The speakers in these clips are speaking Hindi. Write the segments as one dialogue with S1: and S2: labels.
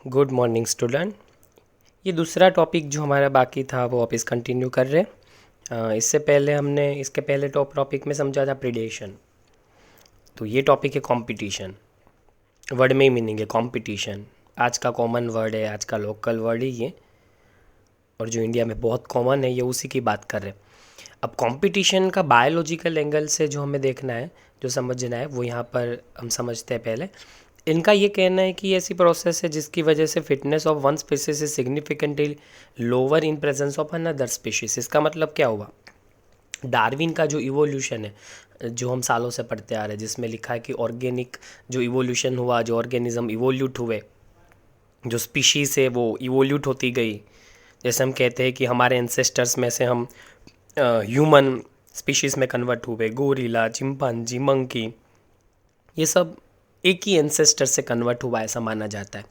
S1: Good morning student. ये दूसरा टॉपिक जो हमारा बाकी था वो वापस कंटिन्यू कर रहे हैं। इससे पहले हमने इसके पहले टॉपिक में समझा था प्रिडेशन। तो ये टॉपिक है कंपटीशन। वर्ड में ही मीनिंग है कंपटीशन। आज का कॉमन वर्ड है, आज का लोकल वर्ड ही ये, और जो इंडिया में बहुत कॉमन है ये उसी की बात कर रहे हैं। अब कंपटीशन का बायोलॉजिकल एंगल से जो हमें देखना है, जो समझना है, वो यहाँ पर हम समझते हैं। पहले इनका ये कहना है कि ऐसी प्रोसेस है जिसकी वजह से fitness of one species is significantly lower in presence of another species. इसका मतलब क्या हुआ? डार्विन का जो इवोल्यूशन है, जो हम सालों से पढ़ते आ रहे हैं, जिसमें लिखा है कि ऑर्गेनिक जो इवोल्यूशन हुआ, जो ऑर्गेनिज्म इवोल्यूट हुए, जो स्पीशीज है वो इवोल्यूट होती गई। जैसे हम कहते हैं कि हमारे एंसेस्टर्स में से हम ह्यूमन स्पीशीज़ में कन्वर्ट हुए, गोरिल्ला, चिंपांजी, मंकी, ये सब एक ही एंसेस्टर से कन्वर्ट हुआ ऐसा माना जाता है।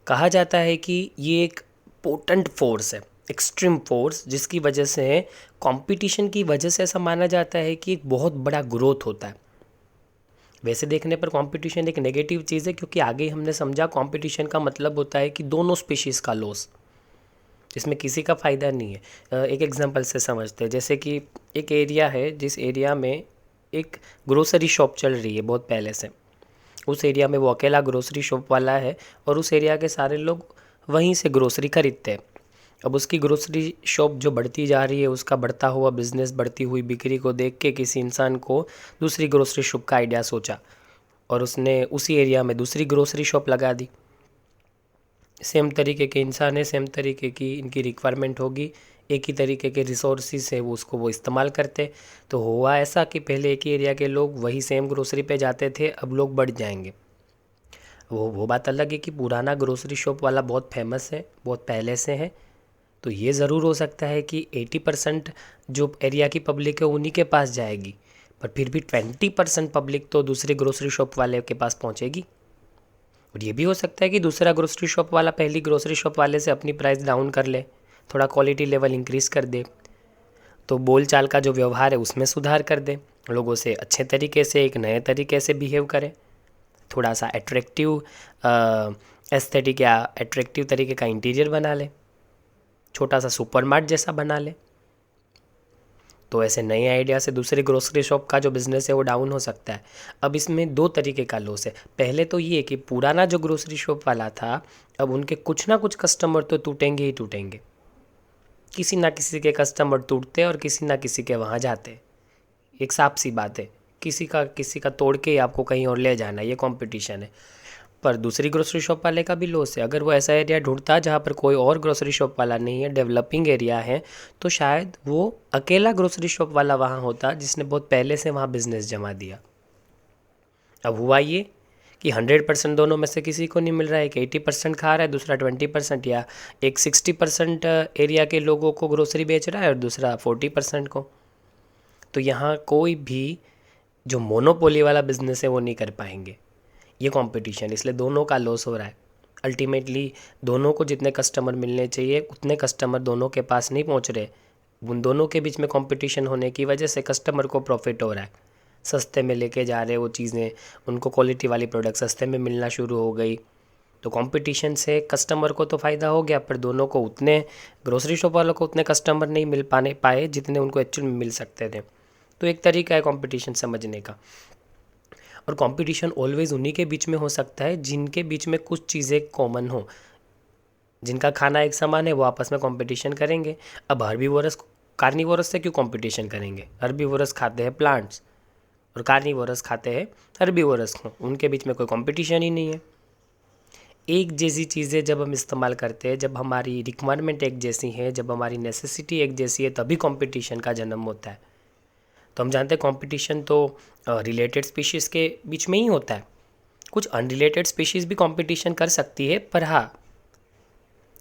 S1: कहा जाता है कि ये एक पोटेंट फोर्स है, एक्सट्रीम फोर्स, जिसकी वजह से कंपटीशन की वजह से ऐसा माना जाता है कि एक बहुत बड़ा ग्रोथ होता है। वैसे देखने पर कंपटीशन एक नेगेटिव चीज़ है, क्योंकि आगे हमने समझा कंपटीशन का मतलब होता है कि दोनों स्पीशीज़ का लॉस, इसमें किसी का फ़ायदा नहीं है। एक एग्जांपल से समझते हैं। जैसे कि एक एरिया है, जिस एरिया में एक ग्रोसरी शॉप चल रही है बहुत पहले से। उस एरिया में वो अकेला ग्रोसरी शॉप वाला है और उस एरिया के सारे लोग वहीं से ग्रोसरी खरीदते हैं। अब उसकी ग्रोसरी शॉप जो बढ़ती जा रही है, उसका बढ़ता हुआ बिजनेस, बढ़ती हुई बिक्री को देख के किसी इंसान को दूसरी ग्रोसरी शॉप का आइडिया सोचा और उसने उसी एरिया में दूसरी ग्रोसरी शॉप लगा दी। सेम तरीके के इंसान है, सेम तरीके की इनकी रिक्वायरमेंट होगी, एक ही तरीके के रिसोर्सिस है, वो इस्तेमाल करते। तो हुआ ऐसा कि पहले एक ही एरिया के लोग वही सेम ग्रोसरी पे जाते थे, अब लोग बढ़ जाएंगे। वो बात अलग है कि पुराना ग्रोसरी शॉप वाला बहुत फेमस है, बहुत पहले से है, तो ये ज़रूर हो सकता है कि 80% जो एरिया की पब्लिक है उन्हीं के पास जाएगी, पर फिर भी 20% पब्लिक तो दूसरे ग्रोसरी शॉप वाले के पास पहुँचेगी। और ये भी हो सकता है कि दूसरा ग्रोसरी शॉप वाला पहली ग्रोसरी शॉप वाले से अपनी प्राइस डाउन कर ले, थोड़ा क्वालिटी लेवल इंक्रीज़ कर दे, तो बोल चाल का जो व्यवहार है उसमें सुधार कर दे, लोगों से अच्छे तरीके से, एक नए तरीके से बिहेव करे, थोड़ा सा एट्रैक्टिव एस्थेटिक या एट्रैक्टिव तरीके का इंटीरियर बना ले, छोटा सा सुपरमार्ट जैसा बना ले। तो ऐसे नए आइडिया से दूसरी ग्रोसरी शॉप का जो बिज़नेस है वो डाउन हो सकता है। अब इसमें दो तरीके का लॉस है। पहले तो ये कि पुराना जो ग्रोसरी शॉप वाला था, अब उनके कुछ ना कुछ कस्टमर तो टूटेंगे ही टूटेंगे। किसी ना किसी के कस्टमर टूटते और किसी ना किसी के वहाँ जाते, एक साफ सी बात है। किसी का तोड़ के ही आपको कहीं और ले जाना, ये कंपटीशन है। पर दूसरी ग्रोसरी शॉप वाले का भी लॉस है। अगर वो ऐसा एरिया ढूंढता जहाँ पर कोई और ग्रोसरी शॉप वाला नहीं है, डेवलपिंग एरिया है, तो शायद वो अकेला ग्रोसरी शॉप वाला वहाँ होता जिसने बहुत पहले से वहाँ बिजनेस जमा दिया। अब हुआ ये कि 100% दोनों में से किसी को नहीं मिल रहा है, कि 80% खा रहा है, दूसरा 20%, या एक 60% एरिया के लोगों को ग्रोसरी बेच रहा है और दूसरा 40% को। तो यहाँ कोई भी जो मोनोपोली वाला बिजनेस है वो नहीं कर पाएंगे। ये कंपटीशन, इसलिए दोनों का लॉस हो रहा है। अल्टीमेटली दोनों को जितने कस्टमर मिलने चाहिए उतने कस्टमर दोनों के पास नहीं पहुंच रहे। उन दोनों के बीच में कंपटीशन होने की वजह से कस्टमर को प्रॉफिट हो रहा है, सस्ते में लेके जा रहे वो चीज़ें, उनको क्वालिटी वाली प्रोडक्ट सस्ते में मिलना शुरू हो गई। तो कंपटीशन से कस्टमर को तो फ़ायदा हो गया, पर दोनों को उतने, ग्रोसरी शॉप वालों को उतने कस्टमर नहीं मिल पाए जितने उनको एक्चुअल में मिल सकते थे। तो एक तरीका है कंपटीशन समझने का। और कंपटीशन ऑलवेज उन्हीं के बीच में हो सकता है जिनके बीच में कुछ चीज़ें कॉमन हो, जिनका खाना एक समान है, वो आपस में कंपटीशन करेंगे। अब हर्बीवोरस कार्निवोरस से क्यों कंपटीशन करेंगे? हर्बीवोरस खाते हैं प्लांट्स और कार्निवोरस खाते हैं हर्बीवोरस को, उनके बीच में कोई कंपटीशन ही नहीं है। एक जैसी चीज़ें जब हम इस्तेमाल करते हैं, जब हमारी रिक्वायरमेंट एक जैसी है, जब हमारी नेसेसिटी एक जैसी है, तभी कंपटीशन का जन्म होता है। तो हम जानते हैं कंपटीशन तो रिलेटेड स्पीशीज़ के बीच में ही होता है। कुछ अनरिलेटेड स्पीशीज़ भी कंपटीशन कर सकती है, पर हाँ,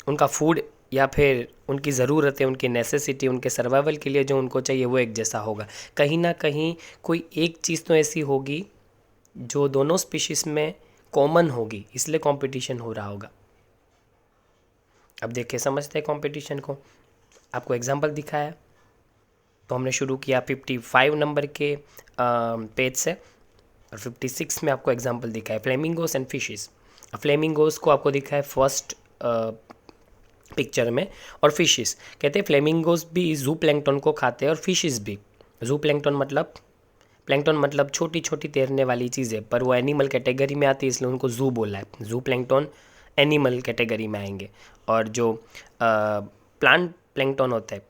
S1: उनका फूड या फिर उनकी ज़रूरतें, उनकी नेसेसिटी, उनके सर्वाइवल के लिए जो उनको चाहिए वो एक जैसा होगा। कहीं ना कहीं कोई एक चीज़ तो ऐसी होगी जो दोनों स्पीशीज़ में कॉमन होगी, इसलिए कंपटीशन हो रहा होगा। अब देखिए, समझते हैं कंपटीशन को। आपको एग्जांपल दिखाया तो हमने शुरू किया 55 नंबर के पेज से, और 56 में आपको एग्जांपल दिखा है फ्लेमिंगोस एंड फिशेस। फ्लेमिंगोज को आपको दिखा है फर्स्ट पिक्चर में, और फिशेस कहते हैं फ्लेमिंगोज भी जू प्लैंकटन को खाते हैं और फिशेस भी। जू प्लैंकटन मतलब छोटी छोटी तैरने वाली चीज़ें, पर वो एनिमल कैटेगरी में आती है इसलिए उनको जू बोला है। जू प्लैंकटन एनिमल कैटेगरी में आएंगे। और जो प्लांट प्लैंकटन होता है,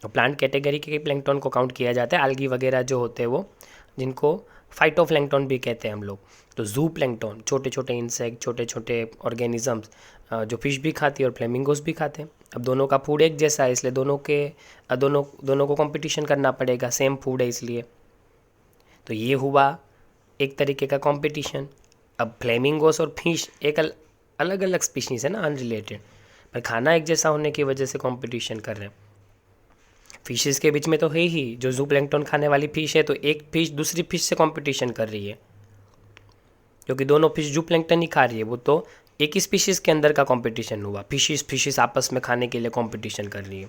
S1: तो प्लांट कैटेगरी के प्लैंकटन को काउंट किया जाता है, आल्गी वगैरह जो होते हैं वो, जिनको फाइटोप्लैंकटन भी कहते हैं हम लोग। तो जू प्लैंकटन छोटे छोटे इंसेक्ट, छोटे छोटे ऑर्गेनिजम्स जो फिश भी खाती है और फ्लेमिंगोस भी खाते हैं। अब दोनों का फूड एक जैसा है इसलिए दोनों को कंपटीशन करना पड़ेगा, सेम फूड है इसलिए। तो ये हुआ एक तरीके का कंपटीशन। अब फ्लेमिंगोस और फिश एक अलग अलग स्पीशीज़ है ना, अनरिलेटेड, पर खाना एक जैसा होने की वजह से कंपटीशन कर रहे हैं। फिशेस के बीच में तो है ही, जो जू प्लैंकटन खाने वाली फिश है तो एक फिश दूसरी फिश से कंपटीशन कर रही है, क्योंकि दोनों फिश जू प्लैंकटन ही खा रही है। वो तो एक ही स्पीशीज़ के अंदर का कंपटीशन हुआ। फिशेस आपस में खाने के लिए कंपटीशन कर रही है,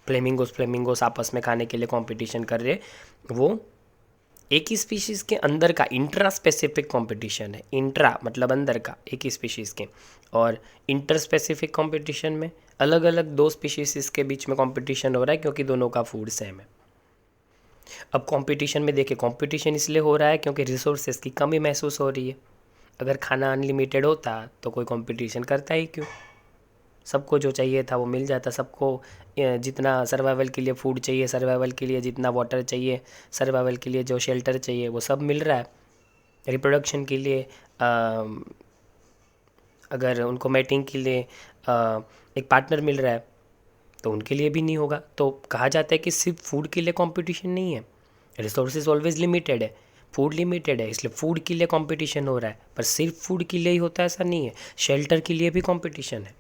S1: फ्लेमिंगोस आपस में खाने के लिए कंपटीशन कर रहे हैं। वो एक ही स्पीशीज़ के अंदर का इंट्रा स्पेसिफिक कंपटीशन है। इंट्रा मतलब अंदर का, एक ही स्पीशीज़ के, और इंटर स्पेसिफिक कंपटीशन में अलग अलग दो स्पीशीज़ के बीच में कंपटीशन हो रहा है, क्योंकि दोनों का फूड सेम है। अब कंपटीशन में देखिए, कंपटीशन इसलिए हो रहा है क्योंकि रिसोर्सेज की कमी महसूस हो रही है। अगर खाना अनलिमिटेड होता तो कोई कंपटीशन करता ही क्यों, सबको जो चाहिए था वो मिल जाता। सबको जितना सर्वाइवल के लिए फूड चाहिए, सर्वाइवल के लिए जितना वाटर चाहिए, सर्वाइवल के लिए जो शेल्टर चाहिए, वो सब मिल रहा है। रिप्रोडक्शन के लिए अगर उनको मैटिंग के लिए एक पार्टनर मिल रहा है तो उनके लिए भी नहीं होगा। तो कहा जाता है कि सिर्फ फूड के लिए कंपटीशन नहीं है, रिसोर्सेज ऑलवेज लिमिटेड है, फूड लिमिटेड है, इसलिए फूड के लिए कंपटीशन हो रहा है। पर सिर्फ फूड के लिए ही होता है ऐसा नहीं है, शेल्टर के लिए भी कंपटीशन है,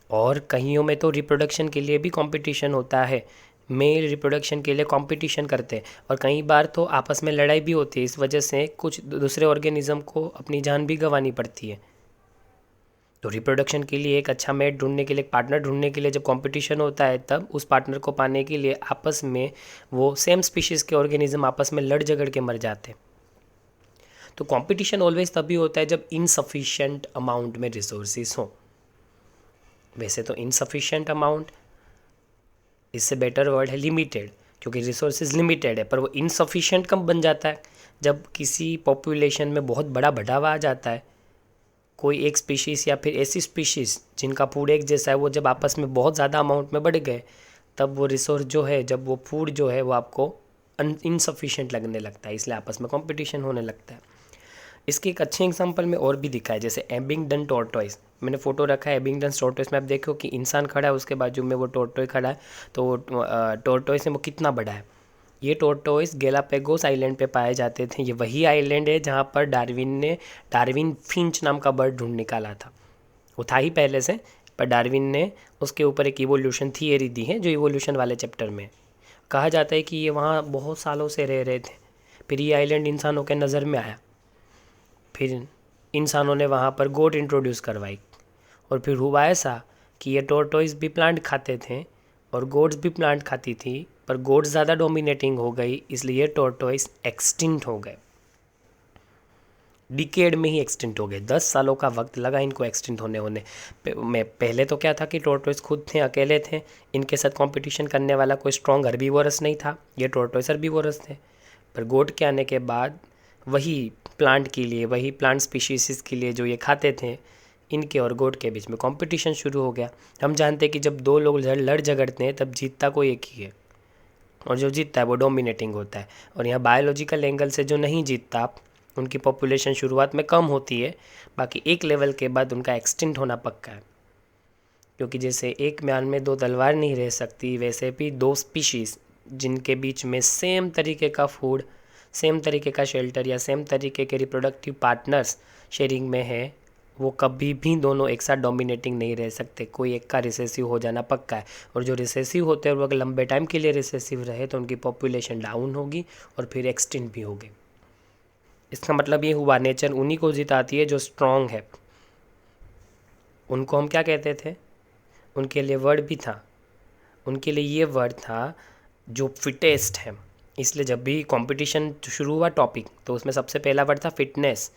S1: और कईयों में तो रिप्रोडक्शन के लिए भी कंपटीशन होता है। मेल रिप्रोडक्शन के लिए कंपटीशन करते हैं, और कई बार तो आपस में लड़ाई भी होती है। इस वजह से कुछ दूसरे ऑर्गेनिज्म को अपनी जान भी गंवानी पड़ती है। तो रिप्रोडक्शन के लिए एक अच्छा मेट ढूंढने के लिए, एक पार्टनर ढूंढने के लिए जब कंपटीशन होता है, तब उस पार्टनर को पाने के लिए आपस में वो सेम स्पीशीज़ के ऑर्गेनिज्म आपस में लड़ झगड़ के मर जाते हैं। तो कंपटीशन ऑलवेज तभी होता है जब इनसफिशिएंट अमाउंट में रिसोर्सेज हों। वैसे तो इनसफिशिएंट अमाउंट, इससे बेटर वर्ड है लिमिटेड, क्योंकि रिसोर्सेज लिमिटेड है। पर वो इनसफिशिएंट कब बन जाता है, जब किसी पॉपुलेशन में बहुत बड़ा बढ़ावा आ जाता है। कोई एक स्पीशीज़ या फिर ऐसी स्पीशीज़ जिनका फूड एक जैसा है, वो जब आपस में बहुत ज़्यादा अमाउंट में बढ़ गए, तब वो रिसोर्स जो है, जब वो फूड जो है वो आपको इनसफिशिएंट लगने लगता है, इसलिए आपस में कंपटीशन होने लगता है। इसके एक अच्छे एग्जांपल में और भी दिखा है, जैसे एबिंगडन टॉर्टॉइस। मैंने फोटो रखा है एबिंगडन टॉर्टॉइस में, आप देखो कि इंसान खड़ा है, उसके बाजू में वो टॉर्टॉइस खड़ा है। तो वो टॉर्टॉइस है वो कितना बड़ा है। ये टॉर्टॉइस गैलापागोस आइलैंड पे पाए जाते थे। ये वही आइलैंड है जहाँ पर डार्विन फिंच नाम का बर्ड ढूंढ निकाला था। वो था ही पहले से, पर डार्विन ने उसके ऊपर एक इवोल्यूशन थियरी दी है, जो इवोल्यूशन वाले चैप्टर में कहा जाता है कि ये वहाँ बहुत सालों से रह रहे थे। फिर ये आइलैंड इंसानों के नज़र में आया, फिर इंसानों ने वहाँ पर गोट इंट्रोड्यूस करवाई, और फिर हुआ ऐसा कि ये टॉर्टॉइस भी प्लांट खाते थे और गोट्स भी प्लांट खाती थी, पर गोट्स ज़्यादा डोमिनेटिंग हो गई, इसलिए टॉर्टॉइस एक्सटिंक्ट हो गए। डिकेड में ही एक्सटिंक्ट हो गए, 10 सालों का वक्त लगा इनको एक्सटिंक्ट होने में। पहले तो क्या था कि टॉर्टॉइस खुद थे, अकेले थे, इनके साथ कंपटीशन करने वाला कोई स्ट्रॉन्ग हर्बीवोरस नहीं था, ये टॉर्टॉइस हर्बीवोरस थे। पर गोट के आने के बाद वही प्लांट के लिए, वही प्लांट स्पीशीज़ के लिए जो ये खाते थे, इनके और गोट के बीच में कंपटीशन शुरू हो गया। हम जानते हैं कि जब दो लोग लड़ झगड़ते हैं तब जीतता कोई एक ही है, और जो जीतता है वो डोमिनेटिंग होता है। और यहाँ बायोलॉजिकल एंगल से जो नहीं जीतता, उनकी पॉपुलेशन शुरुआत में कम होती है, बाकी एक लेवल के बाद उनका एक्सटिंक्ट होना पक्का है। क्योंकि जैसे एक म्यान में दो तलवार नहीं रह सकती, वैसे भी दो स्पीशीज़ जिनके बीच में सेम तरीके का फूड, सेम तरीके का शेल्टर या सेम तरीके के रिप्रोडक्टिव पार्टनर्स शेयरिंग में है, वो कभी भी दोनों एक साथ डोमिनेटिंग नहीं रह सकते। कोई एक का रिसेसिव हो जाना पक्का है, और जो रिसेसिव होते हैं वो अगर लंबे टाइम के लिए रिसेसिव रहे तो उनकी पॉपुलेशन डाउन होगी और फिर एक्सटिंक्ट भी होगी। इसका मतलब ये हुआ नेचर उन्हीं को जिताती है जो स्ट्रॉन्ग है। उनको हम क्या कहते थे, उनके लिए वर्ड भी था, उनके लिए ये वर्ड था जो फिटेस्ट है। इसलिए जब भी कंपटीशन शुरू हुआ टॉपिक, तो उसमें सबसे पहला वर्ड था फिटनेस।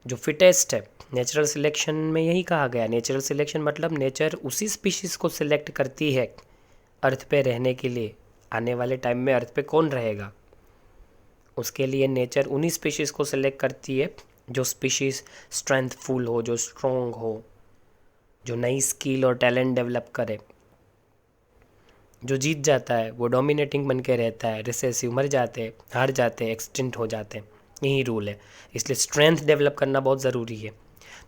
S1: जो फिटेस्ट है। नेचुरल सिलेक्शन में यही कहा गया, नेचुरल सिलेक्शन मतलब नेचर उसी स्पीशीज़ को सिलेक्ट करती है अर्थ पे रहने के लिए। आने वाले टाइम में अर्थ पे कौन रहेगा, उसके लिए नेचर उन्हीं स्पीशीज़ को सिलेक्ट करती है जो स्पीशीज़ स्ट्रेंथफुल हो, जो स्ट्रॉन्ग हो, जो नई स्किल और टैलेंट डेवलप करे। जो जीत जाता है वो डोमिनेटिंग बन के रहता है, रिसेसिव मर जाते हैं, हार जाते हैं, एक्सटिंक्ट हो जाते हैं। यही रूल है, इसलिए स्ट्रेंथ डेवलप करना बहुत ज़रूरी है।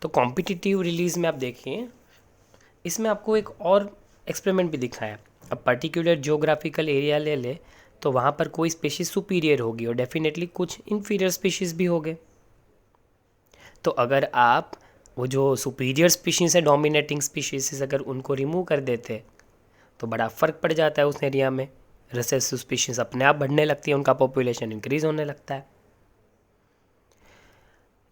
S1: तो कॉम्पिटिटिव रिलीज में आप देखिए, इसमें आपको एक और एक्सपेरिमेंट भी दिखाया। अब पर्टिकुलर जियोग्राफिकल एरिया ले ले तो वहाँ पर कोई स्पीशीज़ सुपीरियर होगी और डेफिनेटली कुछ इन्फीरियर स्पीशीज़ भी होंगे। तो अगर आप वो जो सुपीरियर स्पीशीज़ है, डोमिनेटिंग स्पीशीज़, अगर उनको रिमूव कर देते तो बड़ा फ़र्क पड़ जाता है उस एरिया में। रिसेसिव स्पीशीज़ अपने आप बढ़ने लगती है, उनका पॉपुलेशन इंक्रीज़ होने लगता है।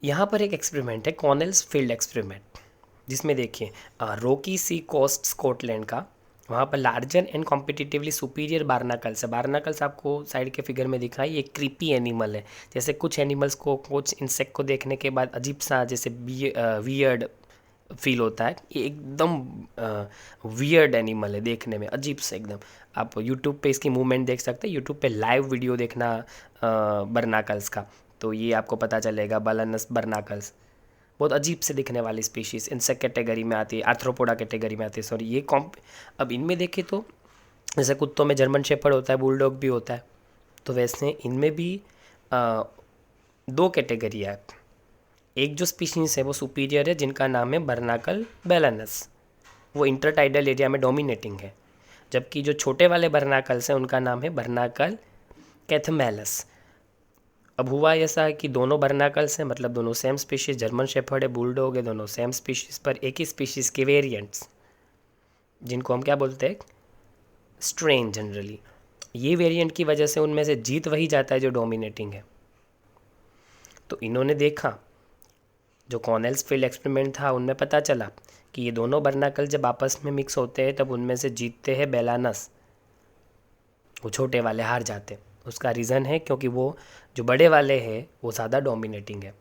S1: यहाँ पर एक एक्सपेरिमेंट है, कॉनेल्स फील्ड एक्सपेरिमेंट, जिसमें देखिए रोकी सी कोस्ट स्कॉटलैंड का, वहाँ पर लार्जर एंड कॉम्पिटिटिवली सुपीरियर बार्नाकल्स है। बार्नाकल्स आपको साइड के फिगर में दिखाई, ये क्रीपी एनिमल है। जैसे कुछ एनिमल्स को, कुछ इंसेक्ट को देखने के बाद अजीब सा जैसे वियर्ड फील होता है, ये एकदम वियर्ड एनिमल है देखने में, अजीब से एकदम। आप यूट्यूब पे इसकी मूवमेंट देख सकते हैं, यूट्यूब पे लाइव वीडियो देखना बर्नाकल्स का, तो ये आपको पता चलेगा। बालानस बर्नाकल्स बहुत अजीब से दिखने वाली स्पीशीज़ इंसेक्ट कैटेगरी में आती है, आर्थ्रोपोडा कैटेगरी में आती है, सॉरी। ये अब इनमें देखें तो जैसे कुत्तों में जर्मन शेपर्ड होता है, बुलडॉग भी होता है, तो वैसे इनमें भी दो कैटेगरी है। एक जो स्पीशीज़ है वो सुपीरियर है, जिनका नाम है बर्नाकल बेलानस, वो इंटरटाइडल एरिया में डोमिनेटिंग है। जबकि जो छोटे वाले बर्नाकल्स हैं उनका नाम है बर्नाकल कैथमेलस। अब हुआ ऐसा है कि दोनों बर्नाकल्स हैं, मतलब दोनों सेम स्पीशीज़, जर्मन शेपर्ड है, बुलडॉग है, दोनों सेम स्पीशीज़, पर एक ही स्पीशीज़ के वेरिएंट्स, जिनको हम क्या बोलते हैं, स्ट्रेन जनरली। ये वेरिएंट की वजह से उनमें से जीत वही जाता है जो डोमिनेटिंग है। तो इन्होंने देखा, जो कॉनेल्स फील्ड एक्सपेरिमेंट था उनमें पता चला कि ये दोनों बर्नाकल जब आपस में मिक्स होते हैं तब उनमें से जीतते हैं बेलानस, वो छोटे वाले हार जाते हैं। उसका रीज़न है क्योंकि वो जो बड़े वाले हैं वो ज़्यादा डोमिनेटिंग है।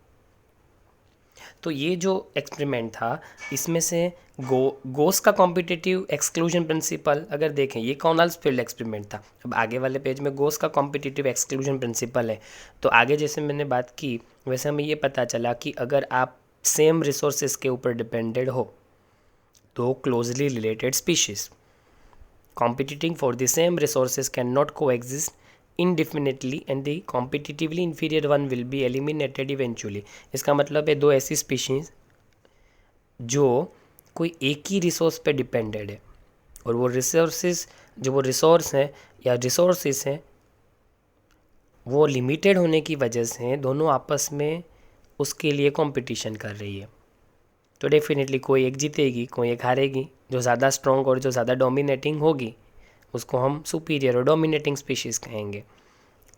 S1: तो ये जो एक्सपेरिमेंट था, इसमें से गोस का कॉम्पिटिटिव एक्सक्लूजन प्रिंसिपल अगर देखें, ये कॉनेल्स फील्ड एक्सपेरिमेंट था। अब आगे वाले पेज में गोस का कॉम्पिटिटिव एक्सक्लूजन प्रिंसिपल है। तो आगे जैसे मैंने बात की वैसे हमें ये पता चला कि अगर आप सेम रिसोर्सेज के ऊपर डिपेंडेड हो, तो closely related species competing for the same resources cannot coexist indefinitely and the competitively inferior one will be eliminated eventually। इसका मतलब है दो ऐसी स्पीशीज़ जो कोई एक ही रिसोर्स पे डिपेंडेड है और वो रिसोर्सेज, जो वो रिसोर्स हैं या रिसोर्सेज हैं, वो लिमिटेड होने की वजह से दोनों आपस में उसके लिए कंपटीशन कर रही है, तो डेफिनेटली कोई एक जीतेगी, कोई एक हारेगी। जो ज़्यादा स्ट्रॉन्ग और जो ज़्यादा डोमिनेटिंग होगी उसको हम सुपीरियर और डोमिनेटिंग स्पीशीज़ कहेंगे,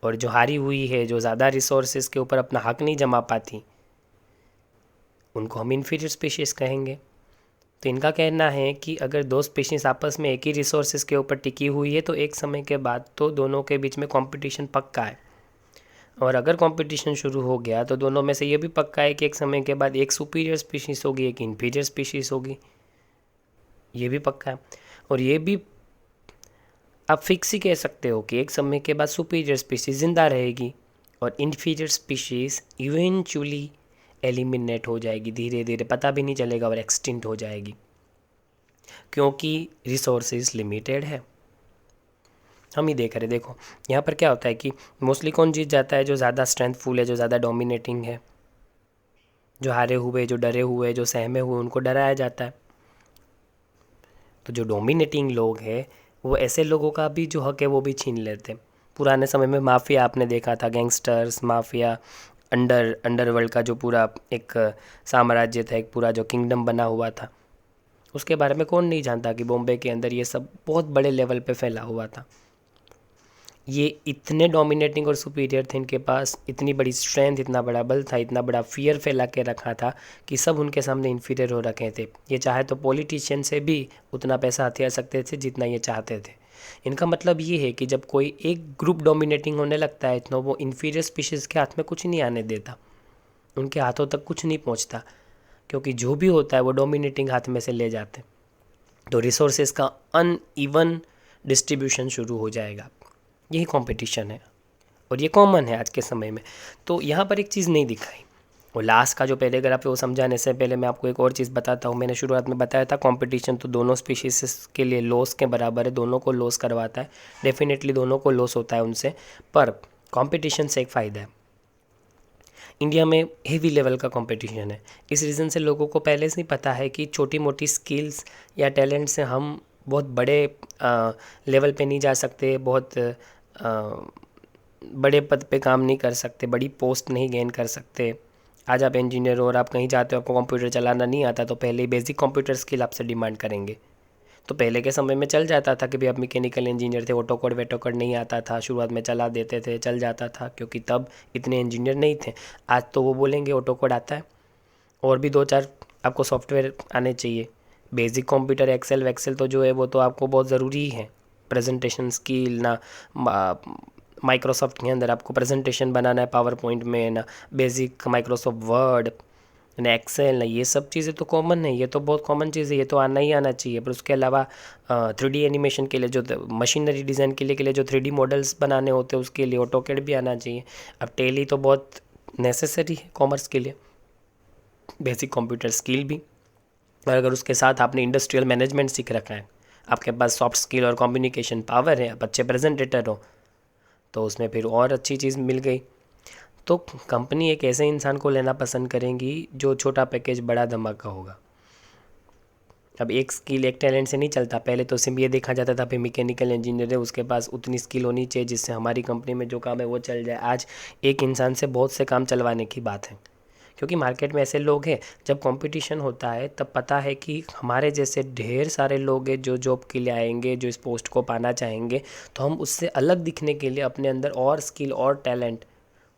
S1: और जो हारी हुई है, जो ज़्यादा रिसोर्सेज के ऊपर अपना हक नहीं जमा पाती, उनको हम इन्फीरियर स्पीशीज़ कहेंगे। तो इनका कहना है कि अगर दो स्पीशीज़ आपस में एक ही रिसोर्सेज के ऊपर टिकी हुई है तो एक समय के बाद तो दोनों के बीच में कंपटीशन पक्का है, और अगर कंपटीशन शुरू हो गया तो दोनों में से ये भी पक्का है कि एक समय के बाद एक सुपीरियर स्पीशीज़ होगी, एक इन्फीरियर स्पीशीज़ होगी, ये भी पक्का है। और ये भी आप फिक्स ही कह सकते हो कि एक समय के बाद सुपीरियर स्पीशीज़ ज़िंदा रहेगी और इन्फीरियर स्पीशीज़ इवेंचुअली एलिमिनेट हो जाएगी, धीरे धीरे पता भी नहीं चलेगा और एक्सटिंक्ट हो जाएगी, क्योंकि रिसोर्सेज लिमिटेड है। हम ही देख रहे, देखो यहाँ पर क्या होता है कि मोस्टली कौन जीत जाता है, जो ज़्यादा स्ट्रेंथफुल है, जो ज़्यादा डोमिनेटिंग है। जो हारे हुए, जो डरे हुए, जो सहमे हुए, उनको डराया जाता है। तो जो डोमिनेटिंग लोग हैं वो ऐसे लोगों का भी जो हक है वो भी छीन लेते हैं। पुराने समय में माफिया आपने देखा था, गैंगस्टर्स, माफिया, अंडरवर्ल्ड का जो पूरा एक साम्राज्य था, एक पूरा जो किंगडम बना हुआ था, उसके बारे में कौन नहीं जानता कि बॉम्बे के अंदर ये सब बहुत बड़े लेवल पे फैला हुआ था। ये इतने डोमिनेटिंग और सुपीरियर थे, इनके पास इतनी बड़ी स्ट्रेंथ, इतना बड़ा बल था, इतना बड़ा फियर फैला के रखा था कि सब उनके सामने इन्फीरियर हो रखे थे। ये चाहे तो पॉलिटिशियन से भी उतना पैसा हथिया सकते थे जितना ये चाहते थे। इनका मतलब ये है कि जब कोई एक ग्रुप डोमिनेटिंग होने लगता है तो वो इन्फीरियर स्पीशीज़ के हाथ में कुछ नहीं आने देता, उनके हाथों तक कुछ नहीं पहुंचता, क्योंकि जो भी होता है वो डोमिनेटिंग हाथ में से ले जाते हैं। तो रिसोर्सेज का अनइवन डिस्ट्रीब्यूशन शुरू हो जाएगा। यही कंपटीशन है और ये कॉमन है आज के समय में। तो यहाँ पर एक चीज़ नहीं दिखाई, और लास्ट का जो पैराग्राफ है वो समझाने से पहले मैं आपको एक और चीज़ बताता हूँ। मैंने शुरुआत में बताया था कंपटीशन तो दोनों स्पीशीज़ के लिए लॉस के बराबर है, दोनों को लॉस करवाता है, डेफिनेटली दोनों को लॉस होता है उनसे। पर कंपटीशन से एक फ़ायदा है, इंडिया में हेवी लेवल का कंपटीशन है। इस रीज़न से लोगों को पहले से ही पता है कि छोटी मोटी स्किल्स या टैलेंट से हम बहुत बड़े लेवल पे नहीं जा सकते, बहुत बड़े पद पे काम नहीं कर सकते, बड़ी पोस्ट नहीं गेन कर सकते। आज आप इंजीनियर हो और आप कहीं जाते हो, आपको कंप्यूटर चलाना नहीं आता, तो पहले ही बेसिक कंप्यूटर स्किल आपसे डिमांड करेंगे। तो पहले के समय में चल जाता था कि भाई आप मैकेनिकल इंजीनियर थे, ऑटोकोड वेटोकोड नहीं आता था, शुरुआत में चला देते थे, चल जाता था, क्योंकि तब इतने इंजीनियर नहीं थे। आज तो वो बोलेंगे ऑटोकोड आता है और भी 2-4 आपको सॉफ्टवेयर आने चाहिए। बेसिक कंप्यूटर एक्सेल वैक्सेल तो जो है वो तो आपको बहुत ज़रूरी है। प्रेजेंटेशन स्किल ना, माइक्रोसॉफ्ट के अंदर आपको प्रेजेंटेशन बनाना है पावर पॉइंट में ना, बेसिक माइक्रोसॉफ्ट वर्ड ना, एक्सेल ना, ये सब चीज़ें तो कॉमन है, ये तो बहुत कॉमन चीज़ है, ये तो आना ही आना चाहिए। पर उसके अलावा 3D एनिमेशन के लिए, जो मशीनरी डिज़ाइन के लिए जो 3D मॉडल्स बनाने होते हैं, उसके लिए ऑटोकैड भी आना चाहिए। अब टेली तो बहुत नेसेसरी है कॉमर्स के लिए, बेसिक कंप्यूटर स्किल भी। और अगर उसके साथ आपने इंडस्ट्रियल मैनेजमेंट सीख रखा है, आपके पास सॉफ्ट स्किल और कम्युनिकेशन पावर है, आप अच्छे प्रेजेंटेटर हो, तो उसमें फिर और अच्छी चीज़ मिल गई। तो कंपनी एक ऐसे इंसान को लेना पसंद करेंगी जो छोटा पैकेज बड़ा धमाका होगा। अब एक स्किल एक टैलेंट से नहीं चलता। पहले तो सिर्फ ये देखा जाता था भाई मैकेनिकल इंजीनियर है, उसके पास उतनी स्किल होनी चाहिए जिससे हमारी कंपनी में जो काम है वो चल जाए। आज एक इंसान से बहुत से काम चलवाने की बात है, क्योंकि मार्केट में ऐसे लोग हैं, जब कंपटीशन होता है तब पता है कि हमारे जैसे ढेर सारे लोग हैं जो जॉब के लिए आएंगे, जो इस पोस्ट को पाना चाहेंगे। तो हम उससे अलग दिखने के लिए अपने अंदर और स्किल और टैलेंट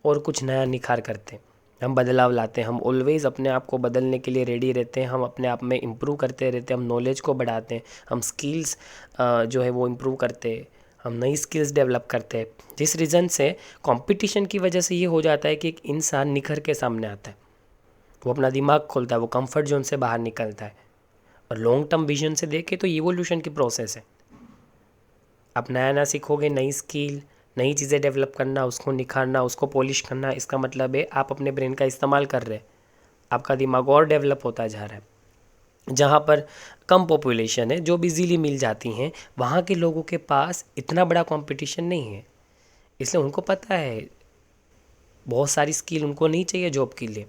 S1: और कुछ नया निखार करते हैं, हम बदलाव लाते हैं। हम ऑलवेज़ अपने आप को बदलने के लिए रेडी रहते हैं, हम अपने आप में इम्प्रूव करते रहते हैं, हम नॉलेज को बढ़ाते हैं, हम स्किल्स जो है वो इम्प्रूव करते हैं, हम नई स्किल्स डेवलप करते हैं। जिस रीज़न से कंपटीशन की वजह से ये हो जाता है कि एक इंसान निखर के सामने आता है, वो अपना दिमाग खोलता है, वो कंफर्ट जोन से बाहर निकलता है। और लॉन्ग टर्म विजन से देखें तो इवोल्यूशन की प्रोसेस है। आप नया नया सीखोगे, नई स्किल, नई चीज़ें डेवलप करना, उसको निखारना, उसको पॉलिश करना, इसका मतलब है आप अपने ब्रेन का इस्तेमाल कर रहे हैं, आपका दिमाग और डेवलप होता जा रहा है। जहाँ पर कम पॉपुलेशन है, जो इजीली मिल जाती हैं, वहाँ के लोगों के पास इतना बड़ा कंपटीशन नहीं है, इसलिए उनको पता है बहुत सारी स्किल उनको नहीं चाहिए जॉब के लिए।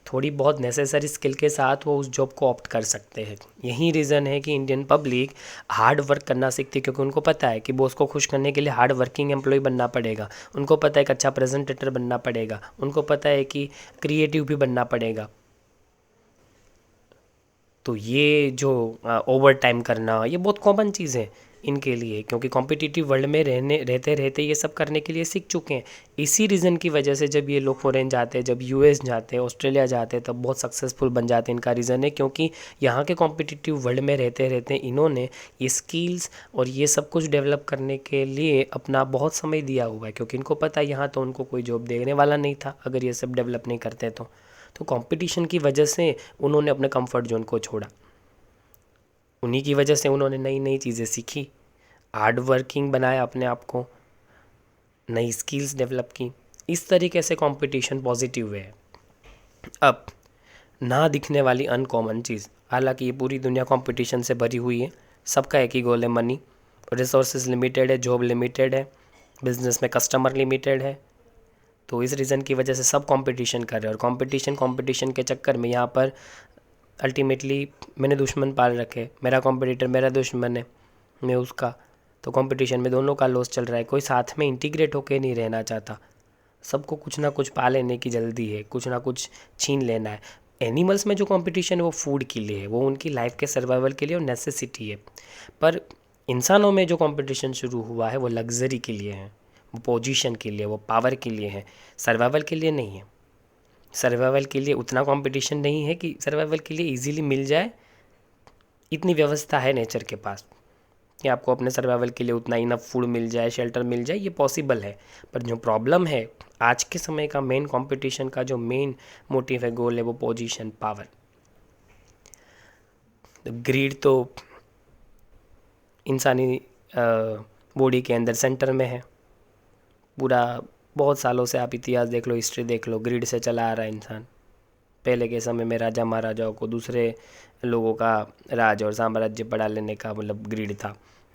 S1: थोड़ी बहुत नेसेसरी स्किल के साथ वो उस जॉब को ऑप्ट कर सकते हैं। यही रीज़न है कि इंडियन पब्लिक हार्ड वर्क करना सीखती है, क्योंकि उनको पता है कि बॉस को खुश करने के लिए हार्ड वर्किंग एम्प्लॉय बनना पड़ेगा, उनको पता है कि अच्छा प्रेजेंटेटर बनना पड़ेगा, उनको पता है कि क्रिएटिव भी बनना पड़ेगा। तो ये जो ओवर टाइम करना, ये बहुत कॉमन चीज़ है इनके लिए, क्योंकि कॉम्पिटिटिव वर्ल्ड में रहते रहते ये सब करने के लिए सीख चुके हैं। इसी रीज़न की वजह से जब ये लोग फॉरेन जाते हैं, जब यूएस जाते हैं, ऑस्ट्रेलिया जाते हैं, तब बहुत सक्सेसफुल बन जाते हैं। इनका रीज़न है क्योंकि यहाँ के कॉम्पिटिटिव वर्ल्ड में रहते रहते इन्होंने ये स्किल्स और ये सब कुछ डेवलप करने के लिए अपना बहुत समय दिया हुआ है, क्योंकि इनको पता है यहाँ तो उनको कोई जॉब देने वाला नहीं था अगर ये सब डेवलप नहीं करते। तो कंपटीशन की वजह से उन्होंने अपने कंफर्ट जोन को छोड़ा, उन्हीं की वजह से उन्होंने नई नई चीज़ें सीखी, हार्ड वर्किंग बनाया अपने आप को, नई स्किल्स डेवलप की। इस तरीके से कंपटीशन पॉजिटिव है। अब ना दिखने वाली अनकॉमन चीज़, हालांकि ये पूरी दुनिया कंपटीशन से भरी हुई है, सबका एक ही गोल है, मनी। रिसोर्सेज लिमिटेड है, जॉब लिमिटेड है, बिजनेस में कस्टमर लिमिटेड है। तो इस रीज़न की वजह से सब कंपटीशन कर रहे हैं, और कंपटीशन के चक्कर में यहाँ पर अल्टीमेटली मैंने दुश्मन पाल रखे, मेरा कॉम्पिटिटर मेरा दुश्मन है, मैं उसका। तो कंपटीशन में दोनों का लॉस चल रहा है, कोई साथ में इंटीग्रेट होकर नहीं रहना चाहता, सबको कुछ ना कुछ पा लेने की जल्दी है, कुछ ना कुछ छीन लेना है। एनिमल्स में जो कंपटीशन है वो फूड के लिए है, वो उनकी लाइफ के सर्वाइवल के लिए और नेसेसिटी है। पर इंसानों में जो कंपटीशन शुरू हुआ है वो लग्जरी के लिए है, वो पोजीशन के लिए, वो पावर के लिए है, सर्वाइवल के लिए नहीं है। सर्वाइवल के लिए उतना कंपटीशन नहीं है कि सर्वाइवल के लिए इजीली मिल जाए, इतनी व्यवस्था है नेचर के पास। कि आपको अपने सर्वाइवल के लिए उतना इनफ फूड मिल जाए, शेल्टर मिल जाए, ये पॉसिबल है। पर जो प्रॉब्लम है आज के समय का, मेन कंपटीशन का जो मेन मोटिव है, गोल है, वो पोजीशन, पावर। ग्रीड तो इंसानी बॉडी के अंदर सेंटर में है। पूरा बहुत सालों से आप इतिहास देख लो, हिस्ट्री देख लो, ग्रीड से चला आ रहा है इंसान। पहले के समय में राजा महाराजाओं को दूसरे लोगों का राज और साम्राज्य बढ़ा लेने का मतलब ग्रीड था।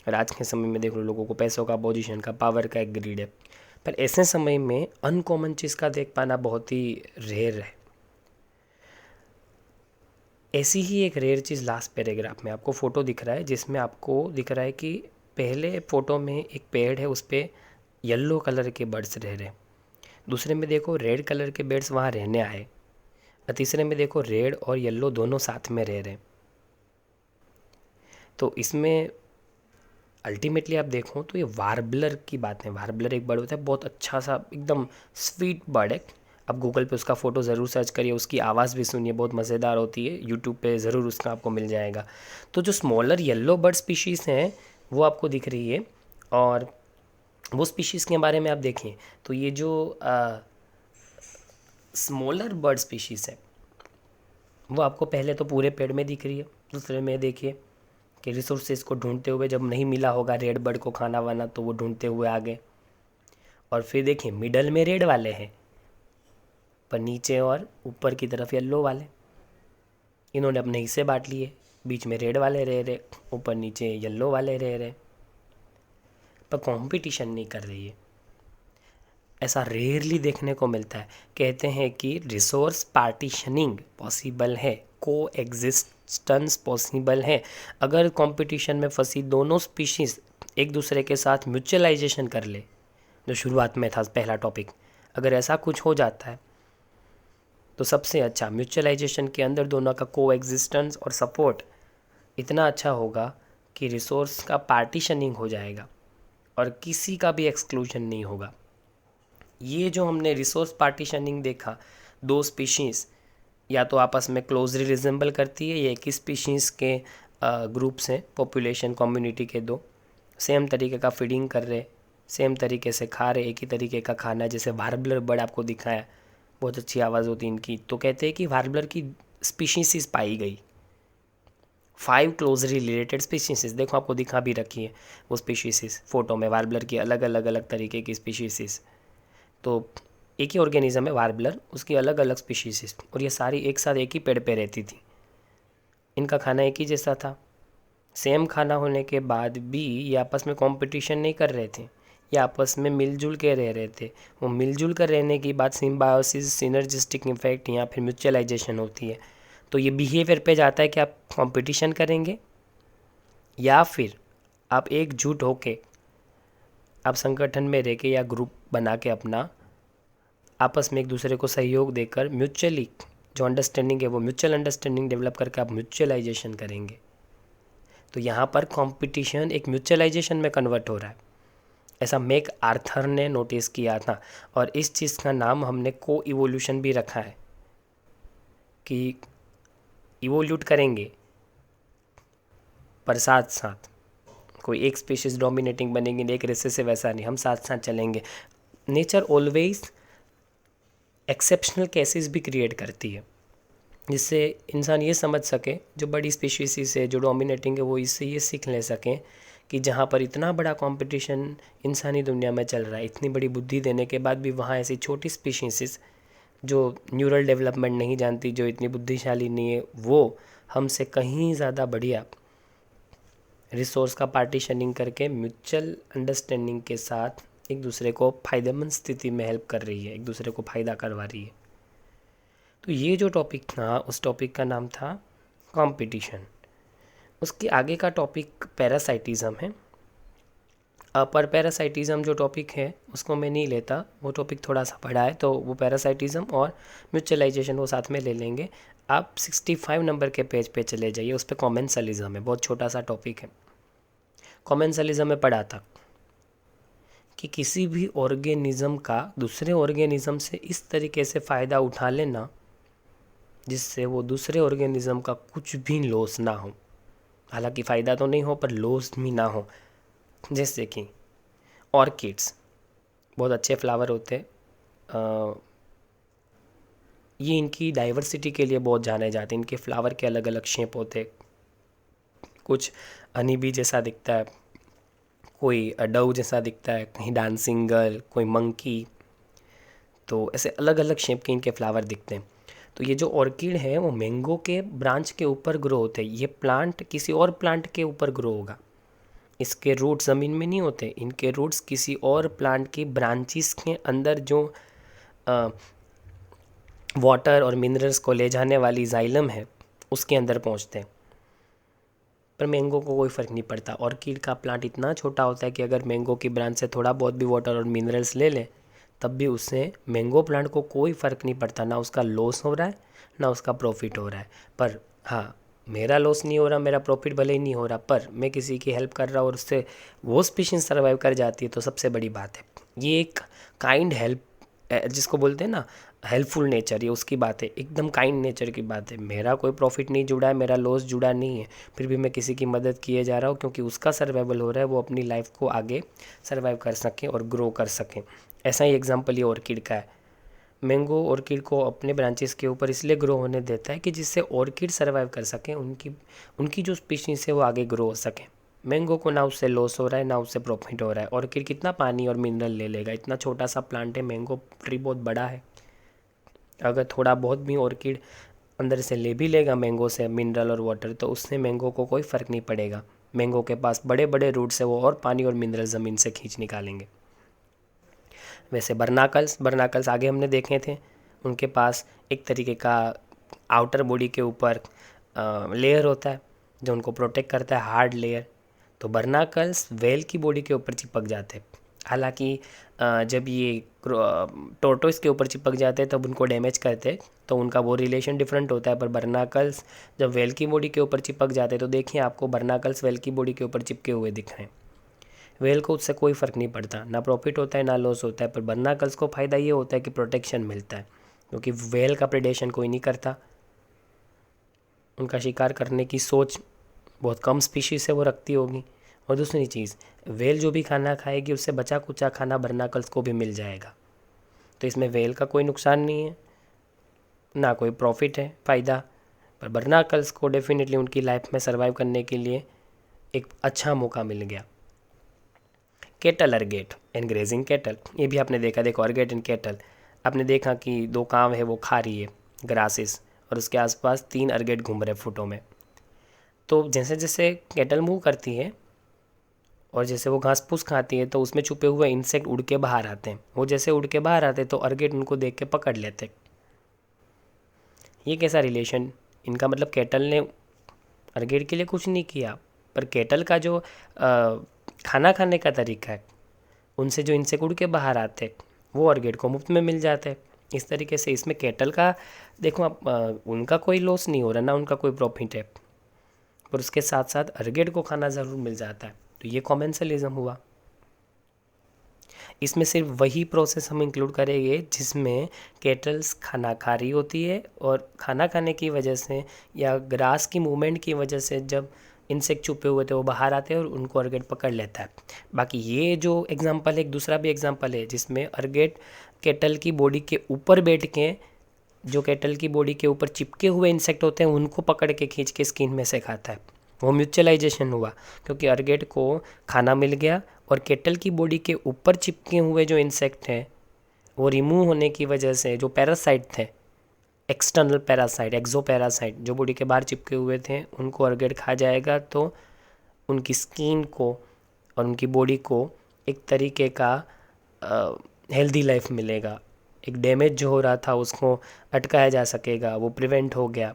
S1: और आज के समय में देख लो, लोगों को पैसों का, पोजीशन का, पावर का एक ग्रीड है। पर ऐसे समय में अनकॉमन चीज़ का देख पाना बहुत ही रेयर है। ऐसी ही एक रेयर चीज़ लास्ट पैराग्राफ में आपको फ़ोटो दिख रहा है, जिसमें आपको दिख रहा है कि पहले फ़ोटो में एक पेड़ है, उस पर येलो कलर के बर्ड्स रह रहे। दूसरे में देखो रेड कलर के बर्ड्स वहाँ रहने आए। और तीसरे में देखो रेड और येलो दोनों साथ में रह रहे। तो इसमें अल्टीमेटली आप देखो तो ये वार्बलर की बात है। वार्बलर एक बर्ड होता है, बहुत अच्छा सा एकदम स्वीट बर्ड है। आप गूगल पे उसका फ़ोटो ज़रूर सर्च करिए, उसकी आवाज़ भी सुनिए, बहुत मज़ेदार होती है। यूट्यूब पे ज़रूर उसका आपको मिल जाएगा। तो जो स्मॉलर येलो बर्ड स्पीशीज़ हैं वो आपको दिख रही है। और वो स्पीशीज़ के बारे में आप देखें तो ये जो स्मॉलर बर्ड स्पीशीज़ है वो आपको पहले तो पूरे पेड़ में दिख रही है। दूसरे में देखिए कि रिसोर्सेज को ढूंढते हुए, जब नहीं मिला होगा रेड बर्ड को खाना वाना, तो वो ढूंढते हुए आ गए। और फिर देखिए मिडल में रेड वाले हैं, पर नीचे और ऊपर की तरफ येलो वाले। इन्होंने अपने हिस्से बांट लिए, बीच में रेड वाले रह रहे, ऊपर नीचे येलो वाले रह रहे, पर कंपटीशन नहीं कर रही है। ऐसा रेयरली देखने को मिलता है। कहते हैं कि रिसोर्स पार्टीशनिंग पॉसिबल है, को एग्जिस्टेंस पॉसिबल है। अगर कंपटीशन में फंसी दोनों स्पीशीज़ एक दूसरे के साथ म्यूचुअलाइजेशन कर ले, जो शुरुआत में था पहला टॉपिक, अगर ऐसा कुछ हो जाता है तो सबसे अच्छा म्यूचुअलाइजेशन के अंदर दोनों का को एग्जिस्टेंस और सपोर्ट इतना अच्छा होगा कि रिसोर्स का पार्टीशनिंग हो जाएगा और किसी का भी एक्सक्लूजन नहीं होगा। ये जो हमने रिसोर्स पार्टीशनिंग देखा, दो स्पीशीज़ या तो आपस में क्लोजली रिजेंबल करती है, या एक ही स्पीशीज़ के ग्रुप्स हैं, पॉपुलेशन कम्युनिटी के दो, सेम तरीके का फीडिंग कर रहे, सेम तरीके से खा रहे, एक ही तरीके का खाना। जैसे वार्बलर बर्ड आपको दिखाया, बहुत अच्छी आवाज़ होती है इनकी। तो कहते हैं कि वार्बलर की स्पीशीज़ पाई गई 5 क्लोजली रिलेटेड स्पीशीज़। देखो आपको दिखा भी रखी है वो स्पीशीज़ फ़ोटो में, वार्बलर की अलग अलग अलग तरीके की स्पीशीज़। तो एक ही ऑर्गेनिज्म है वार्बलर, उसकी अलग अलग स्पीशीज़, और ये सारी एक साथ एक ही पेड़ पे रहती थी। इनका खाना एक ही जैसा था। सेम खाना होने के बाद भी ये आपस में कंपटीशन नहीं कर रहे थे, ये आपस में मिलजुल के रह रहे थे। वो मिलजुल कर रहने की बात सिम्बायोसिस, सिनर्जिस्टिक इफेक्ट या फिर म्यूचुअलाइजेशन होती है। तो ये बिहेवियर पे जाता है कि आप कंपटीशन करेंगे या फिर आप एकजुट होके, आप संगठन में रह के या ग्रुप बना के अपना आपस में एक दूसरे को सहयोग देकर म्यूचुअली जो अंडरस्टैंडिंग है वो म्यूचुअल अंडरस्टैंडिंग डेवलप करके आप म्यूचुअलाइजेशन करेंगे। तो यहाँ पर कंपटीशन एक म्यूचुअलाइजेशन में कन्वर्ट हो रहा है। ऐसा मैक आर्थर ने नोटिस किया था, और इस चीज़ का नाम हमने को इवोल्यूशन भी रखा है कि इवोल्यूट करेंगे पर साथ साथ। कोई एक स्पीशीज़ डोमिनेटिंग बनेगी, एक रिसेसिव, वैसा नहीं, हम साथ साथ चलेंगे। नेचर ऑलवेज एक्सेप्शनल केसेस भी क्रिएट करती है, जिससे इंसान ये समझ सके, जो बड़ी स्पीशीज़ से जो डोमिनेटिंग है वो इससे ये सीख ले सकें कि जहाँ पर इतना बड़ा कंपटीशन इंसानी दुनिया में चल रहा है, इतनी बड़ी बुद्धि देने के बाद भी वहाँ ऐसी छोटी स्पीशीज़ जो न्यूरल डेवलपमेंट नहीं जानती, जो इतनी बुद्धिशाली नहीं है, वो हमसे कहीं ज़्यादा बढ़िया रिसोर्स का पार्टीशनिंग करके म्यूचुअल अंडरस्टैंडिंग के साथ एक दूसरे को फ़ायदेमंद स्थिति में हेल्प कर रही है, एक दूसरे को फ़ायदा करवा रही है। तो ये जो टॉपिक था, उस टॉपिक का नाम था कंपटीशन। उसके आगे का टॉपिक पैरासाइटिज़म है। पर पैरासाइटिज़म जो टॉपिक है उसको मैं नहीं लेता, वो टॉपिक थोड़ा सा बड़ा है, तो वो पैरासाइटिज़म और म्यूचुअलाइजेशन वो साथ में ले लेंगे। आप 65 नंबर के पेज पे चले जाइए, उस पर कॉमेंसलिज्म है, बहुत छोटा सा टॉपिक है। कॉमेंसलिज्म में पढ़ा था कि किसी भी ऑर्गेनिज्म का दूसरे ऑर्गेनिज्म से इस तरीके से फ़ायदा उठा लेना जिससे वो दूसरे ऑर्गेनिज्म का कुछ भी लॉस ना हो। हालांकि फ़ायदा तो नहीं हो पर लॉस भी ना हो। जैसे कि ऑर्किड्स बहुत अच्छे फ्लावर होते हैं, ये इनकी डाइवर्सिटी के लिए बहुत जाने जाते हैं। इनके फ्लावर के अलग अलग शेप होते हैं, कुछ हनी बी जैसा दिखता है, कोई डव जैसा दिखता है, कहीं डांसिंग गर्ल, कोई मंकी, तो ऐसे अलग अलग शेप के इनके फ्लावर दिखते हैं। तो ये जो ऑर्किड है वो मैंगो के ब्रांच के ऊपर ग्रो होते हैं। ये प्लांट किसी और प्लांट के ऊपर ग्रो होगा, इसके रूट ज़मीन में नहीं होते, इनके रूट्स किसी और प्लांट की ब्रांचेस के अंदर जो वाटर और मिनरल्स को ले जाने वाली जाइलम है उसके अंदर पहुंचते हैं। पर मैंगो को कोई फ़र्क नहीं पड़ता। ऑर्किड का प्लांट इतना छोटा होता है कि अगर मैंगो की ब्रांच से थोड़ा बहुत भी वाटर और मिनरल्स ले लें तब भी उससे मैंगो प्लांट को कोई फ़र्क नहीं पड़ता, ना उसका लॉस हो रहा है ना उसका प्रॉफिट हो रहा है। पर हाँ, मेरा लॉस नहीं हो रहा, मेरा प्रॉफिट भले ही नहीं हो रहा, पर मैं किसी की हेल्प कर रहा हूँ और उससे वो स्पीशीज सर्वाइव कर जाती है तो सबसे बड़ी बात है। ये एक काइंड हेल्प, जिसको बोलते हैं ना हेल्पफुल नेचर, ये उसकी बात है, एकदम काइंड नेचर की बात है। मेरा कोई प्रॉफिट नहीं जुड़ा है, मेरा लॉस जुड़ा नहीं है, फिर भी मैं किसी की मदद किए जा रहा हूँ क्योंकि उसका सर्वाइवल हो रहा है, वो अपनी लाइफ को आगे सर्वाइव कर सकें और ग्रो कर सकें। ऐसा ही एग्जांपल ये ऑर्किड का है। मैंगो ऑर्किड को अपने ब्रांचेस के ऊपर इसलिए ग्रो होने देता है कि जिससे ऑर्किड सर्वाइव कर सकें, उनकी जो स्पीशीज है वो आगे ग्रो हो सके। मैंगो को ना उससे लॉस हो रहा है ना उससे प्रॉफिट हो रहा है। ऑर्किड कितना पानी और मिनरल ले लेगा, इतना छोटा सा प्लांट है, मैंगो ट्री बहुत बड़ा है। अगर थोड़ा बहुत भी ऑर्किड अंदर से ले भी लेगा मैंगो से मिनरल और वाटर तो उससे मैंगो को कोई फ़र्क नहीं पड़ेगा। मैंगो के पास बड़े बड़े रूट्स है, वो और पानी और मिनरल ज़मीन से खींच निकालेंगे। वैसे बर्नाकल्स आगे हमने देखे थे, उनके पास एक तरीके का आउटर बॉडी के ऊपर लेयर होता है जो उनको प्रोटेक्ट करता है, हार्ड लेयर। तो बर्नाकल्स वेल की बॉडी के ऊपर चिपक जाते हैं। हालांकि जब ये टोर्टोइस के ऊपर चिपक जाते हैं तब उनको डैमेज करते हैं, तो उनका वो रिलेशन डिफरेंट होता है। पर बर्नाकल्स जब वेल की बॉडी के ऊपर चिपक जाते हैं तो देखिए आपको बर्नाकल्स वेल की बॉडी के ऊपर चिपके हुए दिख रहे हैं। वेल को उससे कोई फ़र्क नहीं पड़ता, ना प्रॉफिट होता है ना लॉस होता है। पर बर्नाकल्स को फ़ायदा ये होता है कि प्रोटेक्शन मिलता है, क्योंकि वेल का प्रेडेशन कोई नहीं करता। उनका शिकार करने की सोच बहुत कम स्पीशीज से वो रखती होगी। और दूसरी चीज़, वेल जो भी खाना खाएगी उससे बचा कुचा खाना बर्नाकल्स को भी मिल जाएगा। तो इसमें वेल का कोई नुकसान नहीं है ना कोई प्रॉफिट है, फ़ायदा। पर बर्नाकल्स को डेफिनेटली उनकी लाइफ में सर्वाइव करने के लिए एक अच्छा मौका मिल गया। केटल अर्गेट एंड ग्रेजिंग केटल, ये भी आपने देखा। देखो अर्गेट एंड केटल, आपने देखा कि दो कांव है वो खा रही है ग्रासेस और उसके आसपास 3 अर्गेट घूम रहे फुटों में। तो जैसे जैसे केटल मूव करती है और जैसे वो घास फूस खाती है तो उसमें छुपे हुए इंसेक्ट उड़ के बाहर आते हैं। वो जैसे उड़ के बाहर आते हैं तो अर्गेट उनको देख के पकड़ लेते। ये कैसा रिलेशन, इनका मतलब केटल ने अर्गेट के लिए कुछ नहीं किया, पर केटल का जो खाना खाने का तरीका है, उनसे जो इंसेक्ट उड़ के बाहर आते वो अर्गेट को मुफ्त में मिल जाते हैं। इस तरीके से इसमें केटल का देखो आप, उनका कोई लॉस नहीं हो रहा ना उनका कोई प्रॉफिट है, पर उसके साथ साथ अर्गेट को खाना ज़रूर मिल जाता है। तो ये कॉमेंसलिज्म हुआ। इसमें सिर्फ वही प्रोसेस हम इंक्लूड करेंगे जिसमें केटल्स खाना खा रही होती है और खाना खाने की वजह से या ग्रास की मूवमेंट की वजह से जब इंसेक्ट छुपे हुए थे वो बाहर आते हैं और उनको अर्गेट पकड़ लेता है। बाकी ये जो एग्जांपल है, एक दूसरा भी एग्जांपल है जिसमें अर्गेट केटल की बॉडी के ऊपर बैठ के, जो केटल की बॉडी के ऊपर चिपके हुए इंसेक्ट होते हैं उनको पकड़ के खींच के स्किन में से खाता है। वो म्यूचुअलाइजेशन हुआ क्योंकि अर्गेट को खाना मिल गया और केटल की बॉडी के ऊपर चिपके हुए जो इंसेक्ट हैं वो रिमूव होने की वजह से जो पैरासाइट थे, एक्सटर्नल पैरासाइट, एक्सो पैरासाइट जो बॉडी के बाहर चिपके हुए थे, उनको अर्गेट खा जाएगा तो उनकी स्किन को और उनकी बॉडी को एक तरीके का हेल्दी लाइफ मिलेगा। एक डैमेज जो हो रहा था उसको अटकाया जा सकेगा, वो प्रिवेंट हो गया,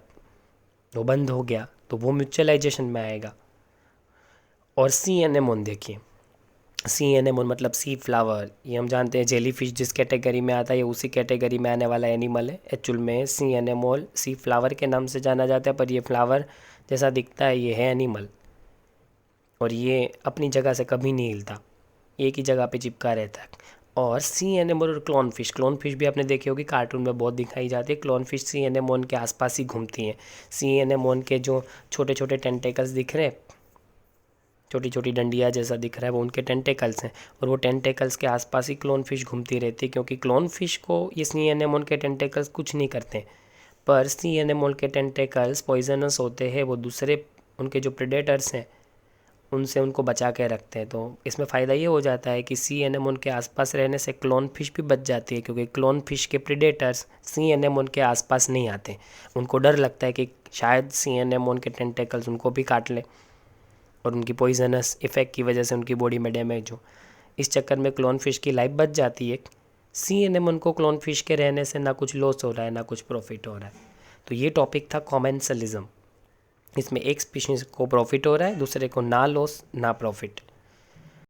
S1: वो बंद हो गया, तो वो म्यूचुअलाइजेशन में आएगा। और सी एनेमोन देखिए, सी एनेमोन मतलब सी फ्लावर, ये हम जानते हैं जेली फिश जिस कैटेगरी में आता है ये उसी कैटेगरी में आने वाला एनिमल है। एक्चुअल में सी एनेमोल सी फ्लावर के नाम से जाना जाता है, पर ये फ्लावर जैसा दिखता है ये है एनिमल, और ये अपनी जगह से कभी नहीं हिलता, एक ही जगह पे चिपका रहता है। और सी एनेमोन और क्लोन फिश भी आपने देखी होगी, कार्टून में बहुत दिखाई जाती है। क्लोन फिश सी एनेमोन के आसपास ही घूमती हैं। सी एनेमोन के जो छोटे छोटे टेंटेकल्स दिख रहे हैं छोटी छोटी डंडिया जैसा दिख रहा है वो उनके टेंटेकल्स हैं, और वो टेंटेकल्स के आसपास ही क्लोन फिश घूमती रहती है, क्योंकि क्लोन फिश को ये सी एनेमोन के टेंटेकल्स कुछ नहीं करते। पर सी एनेमोन के टेंटेकल्स पॉइजनस होते हैं, वो दूसरे उनके जो प्रेडेटर्स हैं उनसे उनको बचा के रखते हैं। तो इसमें फ़ायदा ये हो जाता है कि सी एनेमोन के आसपास रहने से क्लोन फिश भी बच जाती है, क्योंकि क्लोन फिश के प्रेडेटर्स सी एनेमोन के आसपास नहीं आते। उनको डर लगता है कि शायद सी एनेमोन के टेंटेकल्स उनको भी काट लें और उनकी पॉइजनस इफ़ेक्ट की वजह से उनकी बॉडी में डैमेज हो। इस चक्कर में क्लोन फिश की लाइफ बच जाती है। सी एनेमोन को क्लोन फिश के रहने से ना कुछ लॉस हो रहा है ना कुछ प्रॉफिट हो रहा है। तो ये टॉपिक था कॉमेंसलिज्म। इसमें एक स्पीशीज़ को प्रॉफिट हो रहा है, दूसरे को ना लॉस ना प्रॉफिट।